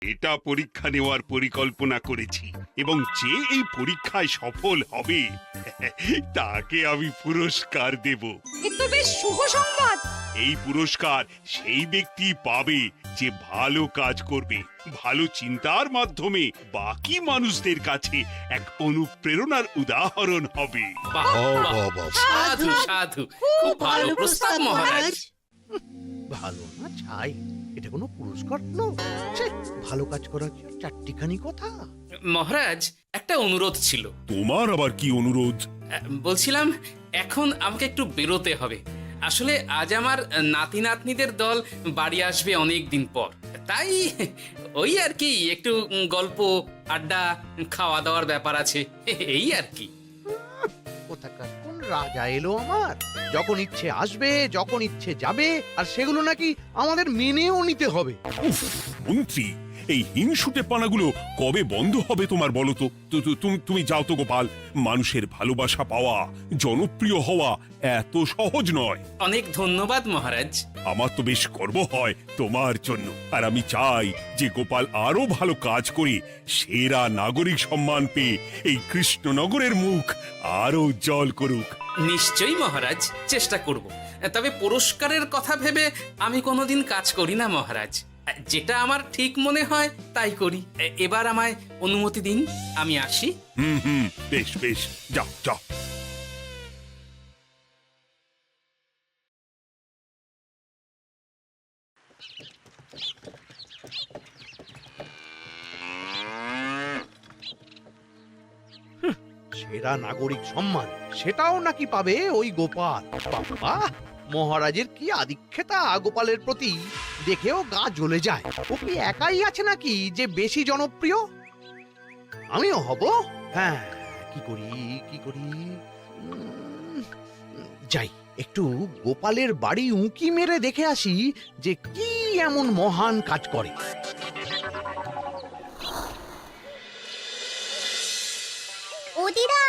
এটা পরীক্ষা নেওয়ার পরিকল্পনা করেছি এবং যে এই পরীক্ষায় সফল হবে তাকে আমি পুরস্কার দেব। এ তো বেশ শুভ সংবাদ। এই পুরস্কার সেই ব্যক্তি পাবে যে ভালো কাজ করবে, ভালো চিন্তার মাধ্যমে বাকি মানুষদের কাছে এক অনুপ্রেরণার উদাহরণ হবে। বাহ, বাহ, সাধু সাধু, খুব ভালো প্রস্তাব মহারাজ। ভালো না ছাই, এটা কোনো পুরস্কার নয়। ছে, ভালো কাজ করার চারটিখানি কথা। মহারাজ, একটা অনুরোধ ছিল। তোমার আবার কি অনুরোধ? বলছিলাম এখন আমাকে একটু বেরোতে হবে। আসলে আজ আমার নাতি নাতনিদের দল বাড়ি আসবে অনেক দিন পর, তাই ওই আর কি একটু গল্প আড্ডা খাওয়া দাওয়ার ব্যাপার আছে, এই আর কি। কোথাকার কোন রাজা এলো আমার, যখন ইচ্ছে আসবে যখন ইচ্ছে যাবে, আর সেগুলো নাকি আমাদের মেনেও নিতে হবে। উফ, মন্ত্রী, এই হিংসুটে পানাগুলো কবে বন্ধ হবে তোমার বলো তো? তুমি যাও তো গোপাল। মানুষের ভালোবাসা পাওয়া, জনপ্রিয় হওয়া এত সহজ নয়। অনেক ধন্যবাদ মহারাজ। আমার তো বেশ গর্ব হয় তোমার জন্য, আর আমি চাই যে গোপাল আরো ভালো কাজ করে সেরা নাগরিক সম্মান পেয়ে এই কৃষ্ণনগরের মুখ আরো উজ্জ্বল করুক। নিশ্চয়ই মহারাজ, চেষ্টা করব। তবে পুরস্কারের কথা ভেবে আমি কোনোদিন কাজ করি না মহারাজ, যেটা আমার ঠিক মনে হয় তাই করি। এবার আমায় অনুমতি দিন, আমি আসি। হুম, বেশ বেশ, যাও যাও। সেরা নাগরিক সম্মান সেটাও নাকি পাবে ওই গোপাল। বাবা, মহারাজের কি আদিক্ষেতা গোপালের প্রতি, দেখেও গা জ্বলে যায়। ও কি একাই আছে নাকি যে বেশি জনপ্রিয়? আমিও হব। হ্যাঁ, কি করি যাই, একটু গোপালের বাড়ি উঁকি মেরে দেখে আসি যে কি এমন মহান কাজ করে। ওদিরা,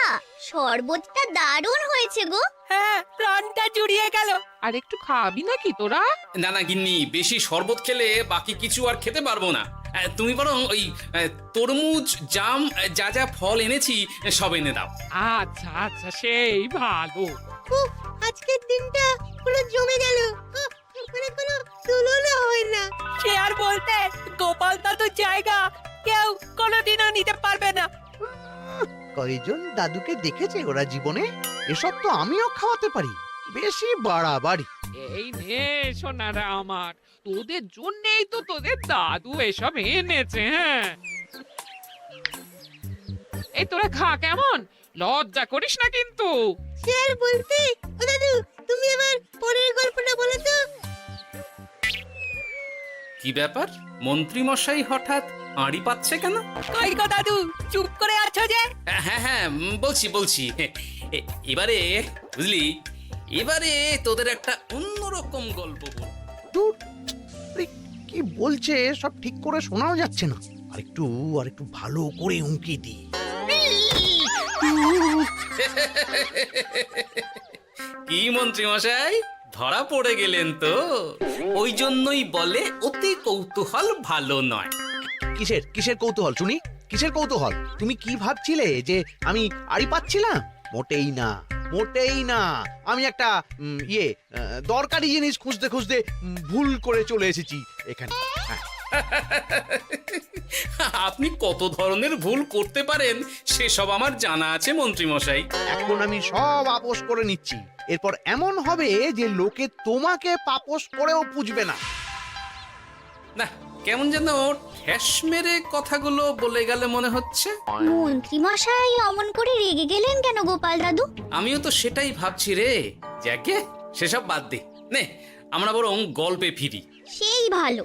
শরবতটা দারুণ হয়েছে গো। হ্যাঁ, প্রাণটা জুড়িয়ে গেল। আর একটু খাবি নাকি তোরা? না না গিন্নি, বেশি শরবত খেলে বাকি কিছু আর খেতে পারবো না। তুমি বরং ওই তরমুজ, জাম, যা যা ফল এনেছি সব এনে দাও। আচ্ছা আচ্ছা, সেই ভালো। আজকের দিনটা পুরো জমে গেল, মানে কোনো তুলনা হয় না। সে আর বলতে, গোপাল দাদুর জায়গা কেউ কোনোদিনও নিতে পারবে না। কয়জন দাদুকে দেখেছে ওরা জীবনে? এসব তো আমিও খাওয়াতে পারি, বেশি বাড়াবাড়ি। এই নে সোনারা আমার, তোদের জন্যই তো তোদের দাদু এসব এনেছে। হ্যাঁ, এই তোরা খা, কেমন লজ্জা করিস না কিন্তু। সে আর বলতে, ও দাদু, তুমি এবার পরের গল্পটা বলো তো। কি ব্যাপার, মন্ত্রী মশাই হঠাৎ আড়ি পাচ্ছে কেন? কই গো দাদু, চুপ করে আছো যে? হ্যাঁ, বলছি। এবারে বুঝলি, এবারে তোদের একটা অন্যরকম গল্প বল। ধুর, আরে কি বলছে সব ঠিক করে শোনাও যাচ্ছে না। আর একটু ভালো করে উঁকি দি। কি মন্ত্রী মশাই, ধরা পড়ে গেলেন তো? ওই জন্যই বলে অতি কৌতূহল ভালো নয়। কিসের কৌতূহল শুনি? কিসের কৌতূহল? তুমি কি ভাবছিলে যে আমি আড়ি পাচ্ছিলাম? মোটেই না। আমি একটা দরকারি জিনিস খুঁজতে ভুল করে চলে এসেছি এখানে। হ্যাঁ। আপনি কত ধরনের ভুল করতে পারেন সেসব আমার জানা আছে মন্ত্রী মশাই। এখন আমি সব আপোষ করে নিচ্ছি। এরপর এমন হবে যে লোকে তোমাকে পাপোশ করেও পুজবে না। না, কেমন যেন ঠেস মেরে কথাগুলো বলে গেলে মনে হচ্ছে। মন্ত্রী মশাই অমন করে রেগে গেলেন কেন গোপাল দাদু? আমিও তো সেটাই ভাবছি রে। যাকে সেসব বাদ দে, নে আমরা বরং গল্পে ফিরি। সেই ভালো।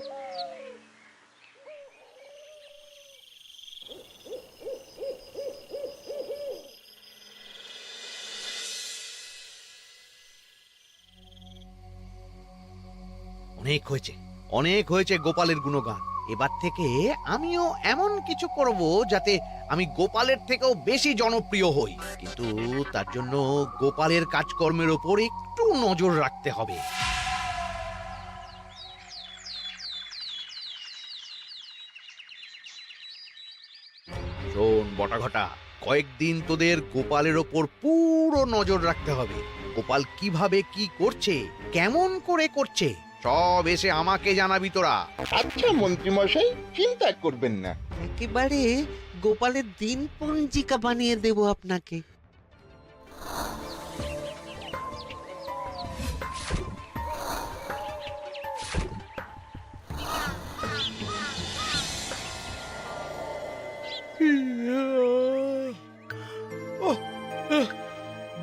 অনেক হয়েছে গোপালের গুণগান। এবার থেকে আমিও এমন কিছু করব যাতে আমি গোপালের থেকেও বেশি জনপ্রিয় হই, কিন্তু তার জন্য গোপালের কাজকর্মের ওপর একটু নজর রাখতে হবে। শোন বটাঘটা, কয়েকদিন তোদের গোপালের ওপর পুরো নজর রাখতে হবে। গোপাল কিভাবে কি করছে, কেমন করে করছে, সব এসে আমাকে জানাবি তোরা। আচ্ছা মন্ত্রীমশাই, চিন্তা করবেন না। একেবারে গোপালের দিন পঞ্জিকা বানিয়ে দেব আপনাকে। ওহ,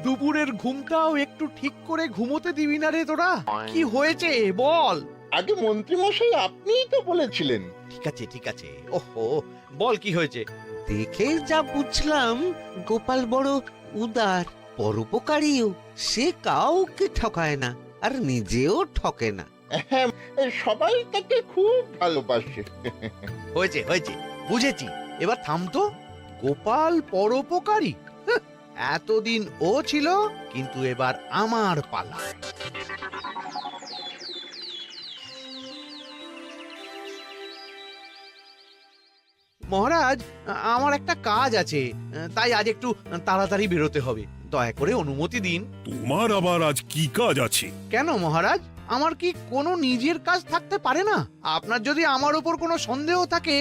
দুপুরের ঘুমটাও একটু ঠিক করে ঘুমোতে দিবি না রে তোরা? কি হয়েছে বল। আগে মন্ত্রীমশাই আপনিই তো বলেছিলেন। ঠিক আছে ওহো, বল কি হয়েছে। দেখে যা বুঝলাম গোপাল বড় উদার, পরোপকারীও। সে কাউকে ঠকায় না, আর নিজেও ঠকে না। হ্যাঁ, সবাই তাকে খুব ভালোবাসে। হয়েছে বুঝেছি, এবার থাম তো। গোপাল পরোপকারী? হাহ, এতদিন ও ছিল, কিন্তু এবার আমার পালা। মহারাজ, আমার একটা কাজ আছে, তাই আজ একটু তাড়াতাড়ি বেরোতে হবে। দয়া করে অনুমতি দিন। তোমার আবার আজ কি কাজ আছে? কেন মহারাজ, আমার কি কোনো নিজের কাজ থাকতে পারে না? আপনার যদি আমার উপর কোনো সন্দেহ থাকে,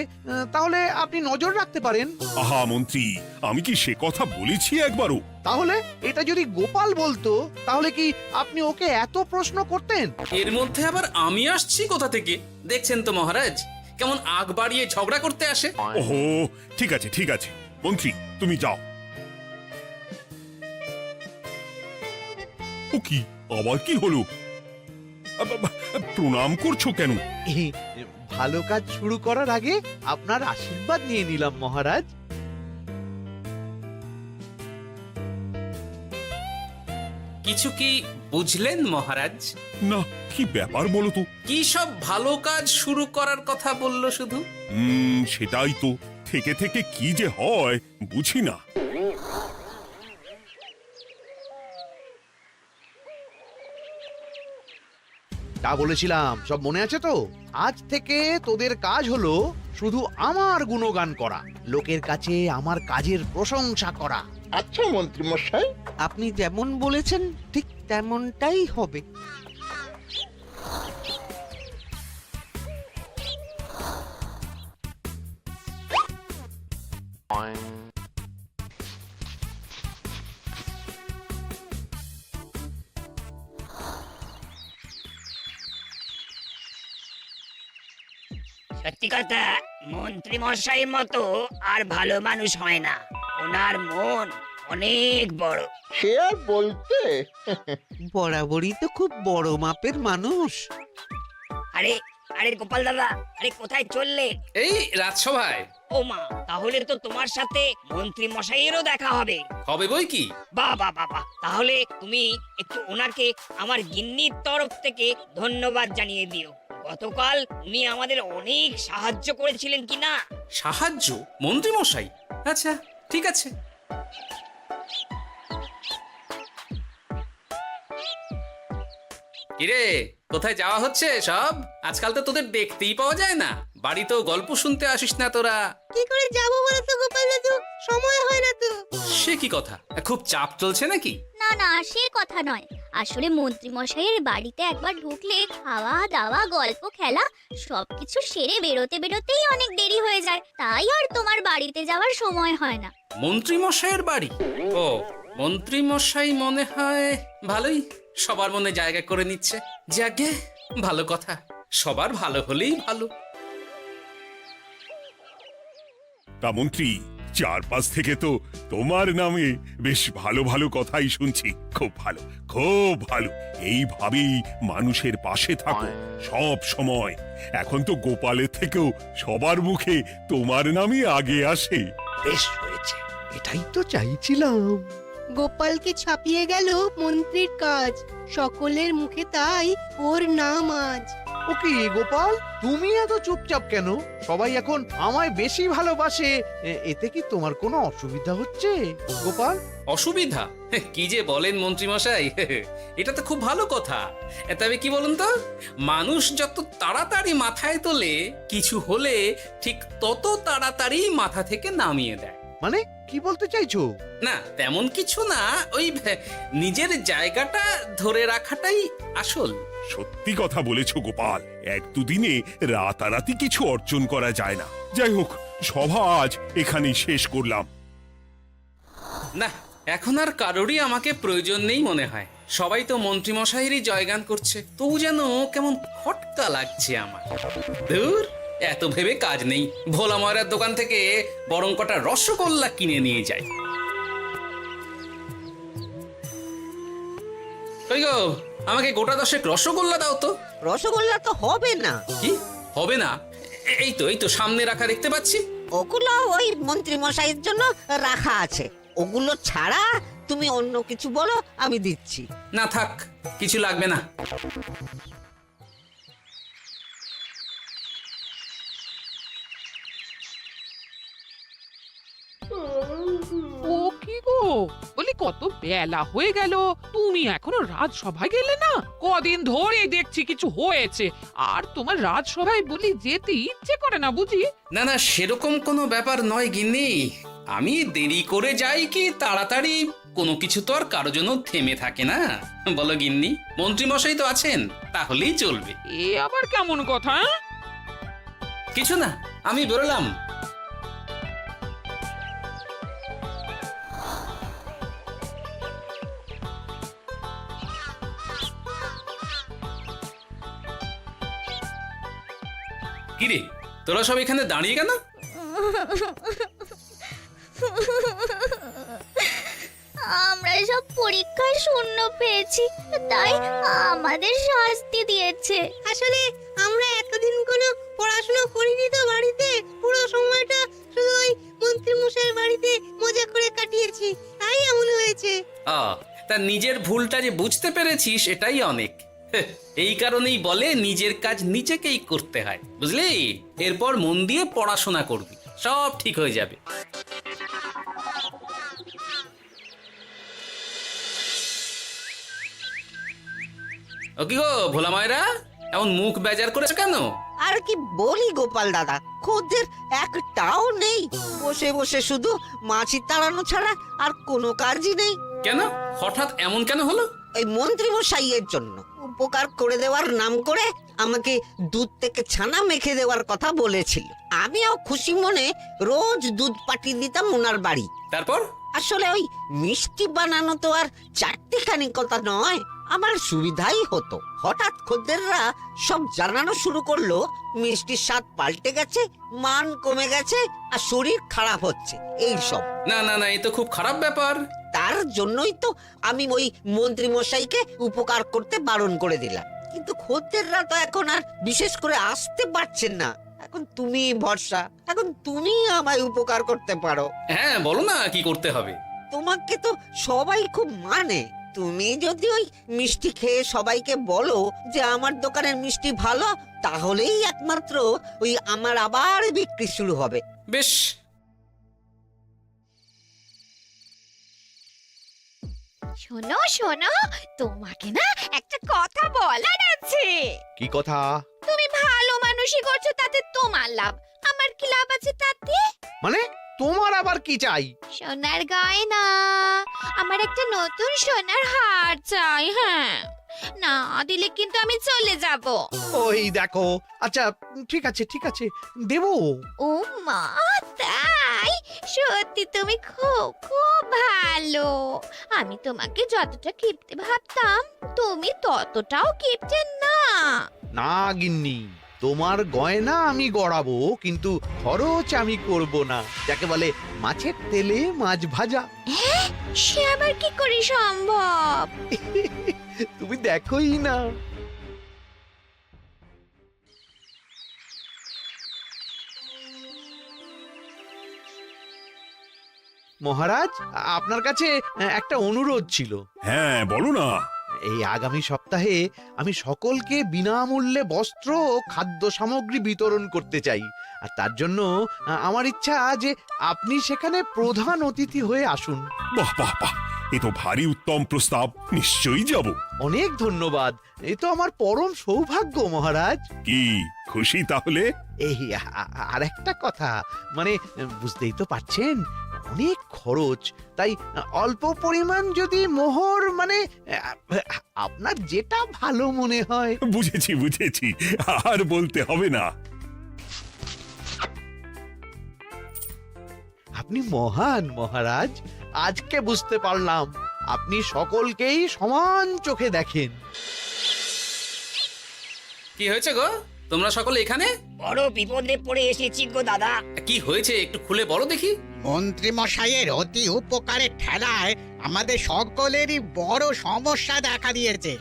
তাহলে আপনি নজর রাখতে পারেন। আহা মন্ত্রী, আমি কি সে কথা বলেছি একবারও? তাহলে এটা যদি গোপাল বলতো, তাহলে কি আপনি ওকে এত প্রশ্ন করতেন? এর মধ্যে আবার আমি আসছি কোথা থেকে? দেখছেন তো মহারাজ, কেমন আগ বাড়িয়ে ঝগড়া করতে আসে। ওহো, ঠিক আছে মন্ত্রী, তুমি যাও। ও কি, আবার কি হলো? প্রণাম করছো কেন? এই, ভালো কাজ শুরু করার আগে আপনার আশীর্বাদ নিয়ে নিলাম মহারাজ। কিছু কি বুঝলেন মহারাজ? না, কি ব্যাপার বলো তো? কি সব ভালো কাজ শুরু করার কথা বললো শুধু? সেটাই তো, থেকে থেকে কি যে হয় বুঝি না। তা বলেছিলাম, সব মনে আছে তো? আজ থেকে তোদের কাজ হলো শুধু আমার গুণগান করা, লোকের কাছে আমার কাজের প্রশংসা করা। আচ্ছা মন্ত্রীমশাই। আপনি যেমন বলেছেন ঠিক তেমনটাই হবে। সত্যি কথা, মন্ত্রী মশাই মতো আর ভালো মানুষ হয় না। ওনার মন অনেক বড়। সে আর বলতে। বরাবরই তো খুব বড় মাপের মানুষ। আরে আরে গোপাল দাদা, আরে কোথায় চললে? এই রাজসভায়। ও মা, তাহলে তো তোমার সাথে মন্ত্রী মশাইয়েরও দেখা হবে। হবে বই কি? বাহ বাহ বাহ বাহ, তাহলে তুমি একটু ওনাকে আমার গিন্নির তরফ থেকে ধন্যবাদ জানিয়ে দিও। গতকাল উনি আমাদের অনেক সাহায্য করেছিলেন কি না? সাহায্য? মন্ত্রী মশাই? আচ্ছা, ঠিক আছে। কিরে, কোথায় যাওয়া হচ্ছে সব? আজকাল তো তোদের দেখতেই পাওয়া যায় না। বাড়িতেও গল্প শুনতে আসিস না তোরা। কি করে যাবো বলো তো গোপাল দাদু, সময় হয় না তো। সে কি কথা? খুব চাপ চলছে নাকি? না না, সে কথা নয়। আসলে মন্ত্রী মশাইয়ের বাড়িতে একবার ঢুকলে খাওয়া দাওয়া গল্প খেলা সবকিছু সেরে বেরোতে বেরোতেই অনেক দেরি হয়ে যায়, তাই আর তোমার বাড়িতে যাওয়ার সময় হয় না। মন্ত্রী মশাইয়ের বাড়ি? ও, মন্ত্রী মশাই মনে হয় ভালোই সবার মনে জায়গা করে নিচ্ছে। যাকে ভালো কথা, সবার ভালো হলেই ভালো। তা মন্ত্রী, চারপাশ থেকে তো তোমার নামে বেশ ভালো ভালো কথাই শুনছি। খুব ভালো। এইভাবেই মানুষের পাশে থাকো সব সময়। এখন তো গোপালের থেকেও সবার মুখে তোমার নামই আগে আসে। বেশ হয়েছে, এটাই তো চাইছিলাম। গোপালকে ছাপিয়ে গেল মন্ত্রীর কাজ, সকলের মুখে তাই ওর নাম আজ। ও কি গোপাল, তুমি এত চুপচাপ কেন? সবাই এখন আমায় বেশি ভালোবাসে, এতে কি তোমার কোনো অসুবিধা হচ্ছে গোপাল? অসুবিধা? কি যে বলেন মন্ত্রী মশাই, এটা তো খুব ভালো কথা। তবে কি বলুন তো, মানুষ যত তাড়াতাড়ি মাথায় তোলে, কিছু হলে ঠিক তত তাড়াতাড়ি মাথা থেকে নামিয়ে দেয়। মানে কি বলতে চাইছো? না তেমন কিছু না, ওই নিজের জায়গাটা ধরে রাখাটাই আসল। সত্যি কথা বলেছো গোপাল, এক দুদিনে রাতারাতি কিছু অর্জন করা যায় না। যাই হোক, সভা আজ এখানেই শেষ করলাম। না এখন আর কারোরই আমাকে প্রয়োজন নেই মনে হয়। সবাই তো মন্ত্রীমশাইয়েরই জয়গান করছে, তবু যেন কেমন খটকা লাগছে আমার। ধুর, এত ভেবে কাজ নেই, ভোলা ময়রার দোকান থেকে বরং কটা রসগোল্লা কিনে নিয়ে যাই। কই গো, আমাকে গোটা 10 রসগোল্লা দাও তো। রসগোল্লা তো হবে না। কি হবে না? এই তো সামনে রাখা দেখতে পাচ্ছি। ওগুলো ওই মন্ত্রী মশাইয়ের জন্য রাখা আছে। ওগুলো ছাড়া তুমি অন্য কিছু বলো, আমি দিচ্ছি। না থাক, কিছু লাগবে না। ও কি গো, বলি কত বেলা হয়ে গেল, তুমি এখনো রাজসভায় গেলে না? কদিন ধরে দেখছি কিছু হয়েছে, আর তোমার রাজসভায় বলি যেতে ইচ্ছে করে না বুঝি? না না, সেরকম কোনো ব্যাপার নয় গিন্নি। আমি দেরি করে যাই কি তাড়াতাড়ি, কোনো কিছু তো আর কারো জন্য থেমে থাকে না, বলো গিন্নি? মন্ত্রীমশাই তো আছেন, তাহলেই চলবে। এ আবার কেমন কথা? কিছু না, আমি বেরোলাম। কিরে, তোরা সব এখানে দাঁড়িয়ে কেন? আমরা সব পরীক্ষায় শূন্য পেয়েছি, তাই আমাদের শাস্তি দিয়েছে। আসলে আমরা এতদিন কোনো পড়াশোনা করিনি তো বাড়িতে, পুরো সময়টা শুধু ওই মন্ত্রী মশাইয়ের বাড়িতে মজা করে কাটিয়েছি, তাই এমন হয়েছে। তা নিজের ভুলটা যে বুঝতে পেরেছিস এটাই অনেক। এই কারণেই বলে নিজের কাজ নিজেকেই করতে হয়, বুঝলি? এরপর মন দিয়ে পড়াশোনা করবি, সব ঠিক হয়ে যাবে। ও কি গো ভোলা ময়রা, এমন মুখ বেজার করেছে কেন? আর কি বলি গোপাল দাদা, খদ্দের একটাও নেই। বসে বসে শুধু মাছি তাড়ানো ছাড়া আর কোনো কাজই নেই। কেন, হঠাৎ এমন কেন হলো? ওই মন্ত্রী মশাইয়ের জন্য উপকার করে দেওয়ার নাম করে আমাকে দুধ থেকে ছানা মেখে দেওয়ার কথা বলেছিল। আমিও খুশি মনে রোজ দুধ পাঠিয়ে দিতাম ওনার বাড়ি। তারপর? আসলে ওই মিষ্টি বানানো তো আর চারটিখানি কথা নয়, আমার সুবিধাই হতো। হঠাৎ খদ্দেররা সব জানানো শুরু করলো মিষ্টির স্বাদ পাল্টে গেছে, মান কমে গেছে, আর শরীর খারাপ হচ্ছে, এই সব। না না না, এ তো খুব খারাপ ব্যাপার। তার জন্যই তো আমি ওই মন্ত্রী মশাইকে উপকার করতে বারণ করে দিলাম। কিন্তু খদ্দেররা তো এখন আর বিশেষ করে আসতে পারছেন না। এখন তুমি ভরসা, এখন তুমি আমায় উপকার করতে পারো। হ্যাঁ বলো না, কি করতে হবে? তোমাকে তো সবাই খুব মানে। তুমি যদি ওই মিষ্টি খেয়ে সবাইকে বলো যে আমার দোকানের মিষ্টি ভালো, তাহলেই একমাত্র ওই আমার আবার বিক্রি শুরু হবে। বেশ। শোনো শোনো, তোমাকে না একটা কথা বলার আছে। কি কথা? তুমি ভালো মানুষই করছো, তাতে তোমার লাভ, আমার কি লাভ আছে তাতে? মানে তোমার আবার কি চাই? সোনার গয়না, আমার একটা নতুন সোনার হার চাই। হ্যাঁ, না দিলে কিন্তু আমি চলে যাব। ওই দেখো, আচ্ছা ঠিক আছে ঠিক আছে, দেবো। ও মা, তাই? সত্যি তুমি খুব খুব ভালো। আমি তোমাকে যতটা কিপটে ভাবতাম, তুমি ততটাও কিপটে না। না গিন্নি, তোমার গয়না আমি গড়াবো, কিন্তু খরচ আমি করব না। যাকে বলে মাছের তেলে মাছ ভাজা। সে আবার কি করে সম্ভব? তুমি দেখোই না। মহারাজ, আপনার কাছে একটা অনুরোধ ছিল। হ্যাঁ বলো না। এই আগামী সপ্তাহে আমি সকলকে বিনামূল্যে বস্ত্র ও খাদ্য সামগ্রী বিতরণ করতে চাই। আর তার জন্য আমার ইচ্ছা যে আপনি সেখানে প্রধান অতিথি হয়ে আসুন। বাহ বাহ বাহ, এ তো ভারী উত্তম প্রস্তাব, নিশ্চয়ই যাব। অনেক ধন্যবাদ, এই তো আমার পরম সৌভাগ্য মহারাজ। কি খুশি তাহলে? এই আর একটা কথা, মানে বুঝতেই তো পারছেন, অনেক খরচ, তাই অল্প পরিমাণ যদি মোহর মানে আপনার যেটা ভালো মনে হয়। বুঝেছি বুঝেছি, আর বলতে হবে না। আপনি মহান মহারাজ, আজকে বুঝতে পারলাম আপনি সকলকেই সমান চোখে দেখেন। কি হয়েছে গো, তোমরা সকলে এখানে? বড় বিপদে পড়ে এসেছি গো দাদা। কি হয়েছে একটু খুলে বলো দেখি। মন্ত্রী মশাইয়ের অতি উপকারের ঠেলায় আমাদের সকলেরই বড় সমস্যা দেখা দিয়েছে।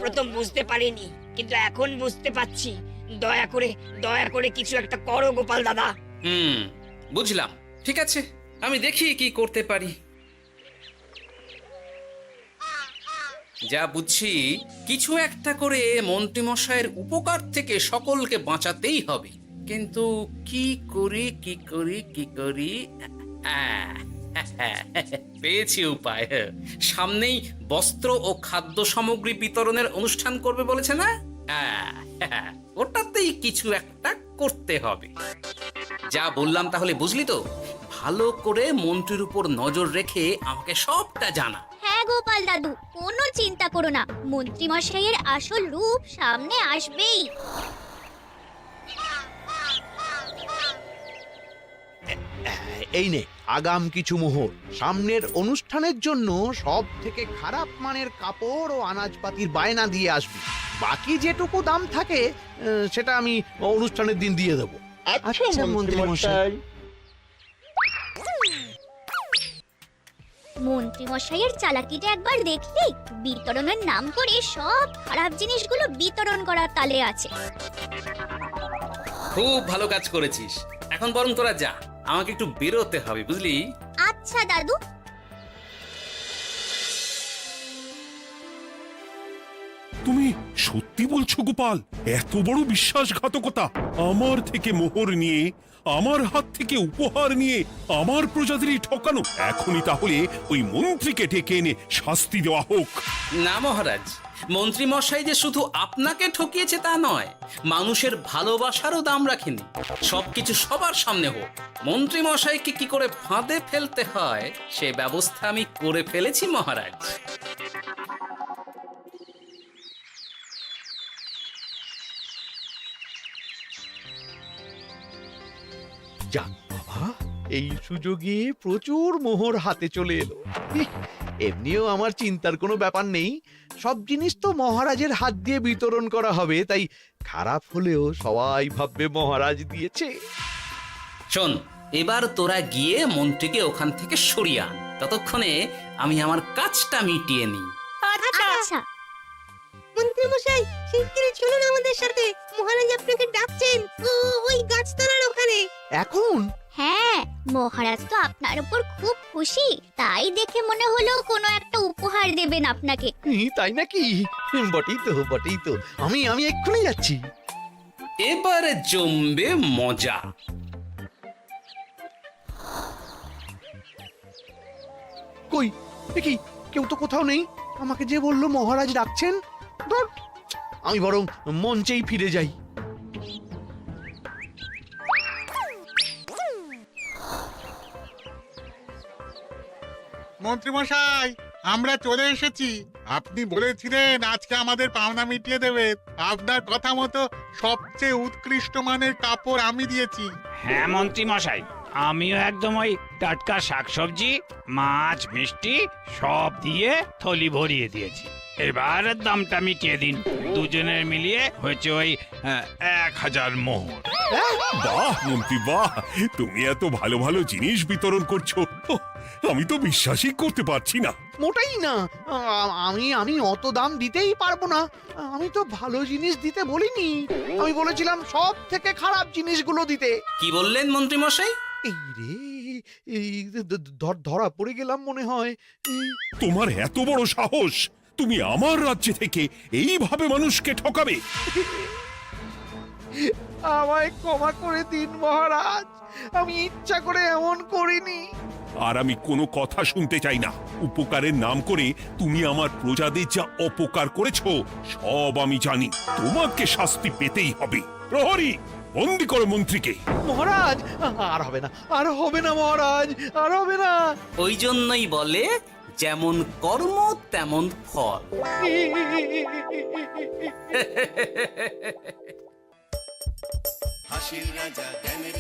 প্রথম বুঝতে পারিনি, কিন্তু এখন বুঝতে পারছি। দয়া করে কিছু একটা করো গোপাল দাদা। বুঝলাম, ঠিক আছে, আমি দেখি কি করতে পারি। যা বুঝছি, কিছু একটা করে মন্ত্রীমশাইয়ের উপকার থেকে সকলকে বাঁচাতেই হবে, কিন্তু কি করি পেয়েছি উপায়। সামনেই বস্ত্র ও খাদ্য সামগ্রী বিতরণের অনুষ্ঠান করবে বলেছে না? ওটাতেই কিছু একটা করতে হবে। যা বললাম তাহলে বুঝলি তো? ভালো করে মন্ত্রীর উপর নজর রেখে আমাকে সবটা জানা। হ্যাঁ গোপাল দাদু, কোনো চিন্তা করো না, মন্ত্রী মশাইয়ের আসল রূপ সামনে আসবেই। এই নে আগাম কিছু মোহর। সামনের অনুষ্ঠানের জন্য সব থেকে খারাপ মানের কাপড় ও আনাজপাতির বায়না দিয়ে আসবি। বাকি যেটুকু দাম থাকে সেটা আমি অনুষ্ঠানের দিন দিয়ে দেবো। আচ্ছা মন্ত্রী মশাই। মন্ত্রী মশাইয়ের চালাকিটা একবার দেখলি? বিতরণের নাম করে সব খারাপ জিনিসগুলো বিতরণ করার তালে আছে। খুব ভালো কাজ করেছিস। এখন বরং তোরা যা, আমাকে একটু বেরোতে হবে, বুঝলি? আচ্ছা দাদু। তুমি সত্যি বলছো গোপাল? এত বড় বিশ্বাসঘাতকতা! আমার থেকে মোহর নিয়ে, আমার হাত থেকে উপহার নিয়ে আমার প্রজাদেরই ঠকানো। এখনই তাহলে ওই মন্ত্রীকে ডেকে এনে শাস্তি দেওয়া হোক। না মহারাজ, মন্ত্রী মশাই যে শুধু আপনাকে ঠকিয়েছে তা নয়, মানুষের ভালোবাসারও দাম রাখেনি। সবকিছু সবার সামনে হোক। মন্ত্রী মশাইকে কি করে ফাঁদে ফেলতে হয় সে ব্যবস্থা আমি করে ফেলেছি মহারাজ। যাক বাবা, এই সুযোগে প্রচুর মোহর হাতে চলে এলো। এমনিও আমার চিন্তার কোনো ব্যাপার নেই, সব জিনিস তো মহারাজের হাত দিয়ে বিতরণ করা হবে, তাই খারাপ হলেও সবাই ভাববে মহারাজ দিয়েছে। শোন, এবার তোরা গিয়ে মন্ত্রীকে ওখান থেকে সরিয়ে আন, ততক্ষণে আমি আমার কাজটা মিটিয়ে নিই। আচ্ছা। মন্ত্রী মশাই, শিগগিরই চলুন আমাদের সাথে। মহারাজ আপনাকে ডাকছেন ওই গাছতলার ওখানে। এখন? হ্যাঁ, মহারাজ তো আপনার উপর খুব খুশি, তাই দেখে মনে হলো কোনো একটা উপহার দেবেন আপনাকে। তাই নাকি? বটেই তো। আমি এক্ষুনি যাচ্ছি। এবারে জমবে মজা। কই দেখি, কেউ তো কোথাও নেই। আমাকে যে বললো মহারাজ ডাকছেন, ধুর, আমি বরং মঞ্চেই ফিরে যাই। মন্ত্রী মশাই, আমরা চলে এসেছি। আপনি বলেছিলেন আজকে আমাদের পাওনা মিটিয়ে দেবেন। আপনার কথা মতো সবচেয়ে উৎকৃষ্ট মানের কাপড় আমি দিয়েছি। হ্যাঁ মন্ত্রী মশাই, আমিও একদম ওই টাটকা শাকসবজি, মাছ, মিষ্টি সব দিয়ে থলি ভরিয়ে দিয়েছি। এবার দামটা মিটিয়ে দিন। দুজনের মিলিয়ে হয়েছে ওই 1000 মোহর। বাহ মন্ত্রী বাহ, তুমি এত ভালো ভালো জিনিস বিতরণ করছো, আমি তো বিশ্বাসই করতে পারছি না। মোটাই না, আমি অত দাম দিতেই পারবো না। আমি তো ভালো জিনিস দিতে বলিনি, আমি বলেছিলাম সব থেকে খারাপ জিনিসগুলো দিতে। কি বললেন মন্ত্রী মশাই? এই রে, এই ধরা পড়ে গেলাম মনে হয়। তোমার এত বড় সাহস, তুমি আমার রাজ্য থেকে এইভাবে মানুষকে ঠকাবে? আমায় ক্ষমা করে দিন মহারাজ, আমি ইচ্ছা করে এমন করিনি। আর আমি কোনো কথা শুনতে চাই না। উপকারের নাম করে তুমি আমার প্রজাদের যা অপকার করেছো সব আমি জানি। তোমাকে শাস্তি পেতেই হবে। প্রহরী, বন্দি করো মন্ত্রীকে। মহারাজ, আর হবে না, আর হবে না মহারাজ, আর হবে না। ওই জন্যই বলে যেমন কর্ম তেমন ফল। হাসির রাজা জ্ঞানের